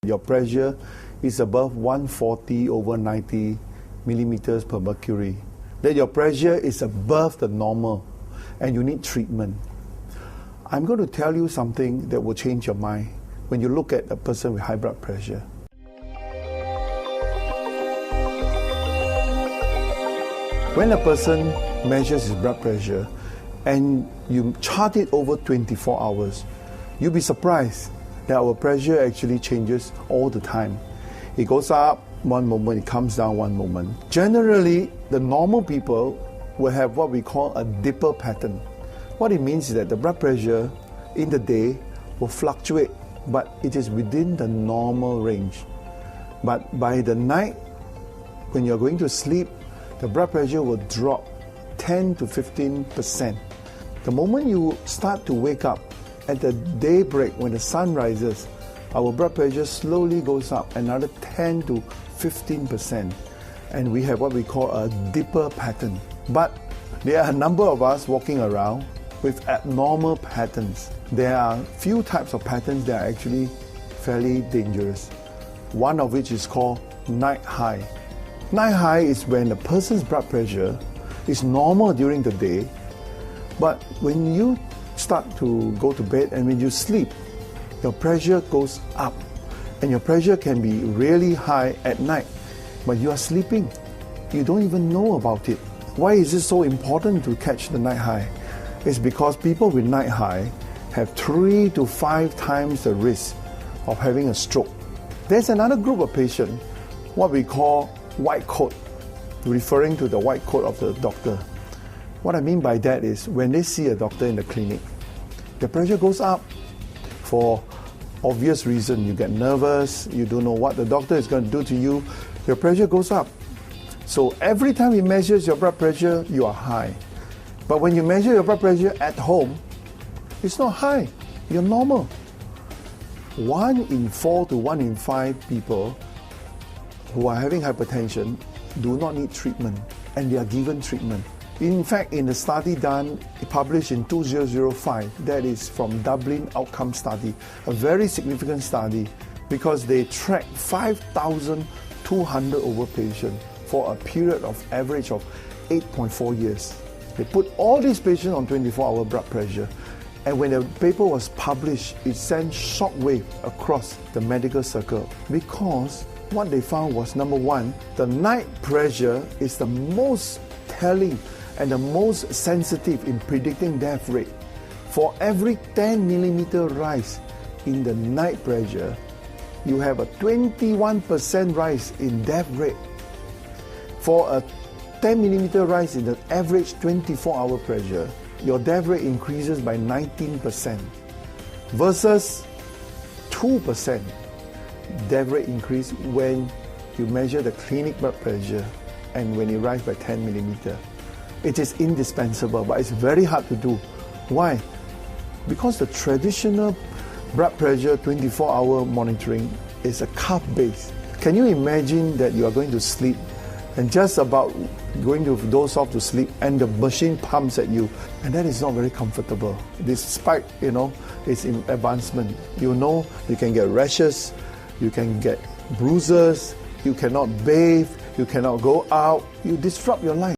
Your pressure is above 140 over 90 millimeters per mercury. That your pressure is above the normal and you need treatment. I'm going to tell you something that will change your mind when you look at a person with high blood pressure. When a person measures his blood pressure and you chart it over 24 hours, you'll be surprised that our pressure actually changes all the time. It goes up one moment, it comes down one moment. Generally, the normal people will have what we call a dipper pattern. What it means is that the blood pressure in the day will fluctuate, but it is within the normal range. But by the night, when you're going to sleep, the blood pressure will drop 10 to 15%. The moment you start to wake up, at the daybreak when the sun rises, our blood pressure slowly goes up another 10 to 15%. And we have what we call a dipper pattern. But there are a number of us walking around with abnormal patterns. There are few types of patterns that are actually fairly dangerous. One of which is called night high. Night high is when a person's blood pressure is normal during the day, but when you start to go to bed and when you sleep, your pressure goes up. And your pressure can be really high at night, but you are sleeping. You don't even know about it. Why is it so important to catch the night high? It's because people with night high have 3 to 5 times the risk of having a stroke. There's another group of patients, what we call white coat, referring to the white coat of the doctor. What I mean by that is when they see a doctor in the clinic, the pressure goes up for obvious reason. You get nervous, you don't know what the doctor is going to do to you, your pressure goes up. So every time he measures your blood pressure, you are high. But when you measure your blood pressure at home, it's not high, you're normal. 1 in 4 to 1 in 5 people who are having hypertension do not need treatment, and they are given treatment. In fact, in a study done, published in 2005, that is from Dublin Outcome Study, a very significant study because they tracked 5,200 over patients for a period of average of 8.4 years. They put all these patients on 24-hour blood pressure, and when the paper was published, it sent shockwave across the medical circle because what they found was, number one, the night pressure is the most telling and the most sensitive in predicting death rate. For every 10 millimeter rise in the night pressure, you have a 21% rise in death rate. For a 10 millimeter rise in the average 24-hour pressure, your death rate increases by 19% versus 2% death rate increase when you measure the clinic blood pressure and when it rises by 10 millimeter. It is indispensable, but it's very hard to do. Why? Because the traditional blood pressure 24-hour monitoring is a cuff-based. Can you imagine that you are going to sleep and just about going to doze off to sleep and the machine pumps at you, and that is not very comfortable. Despite, its advancement, you can get rashes, you can get bruises, you cannot bathe, you cannot go out, you disrupt your life.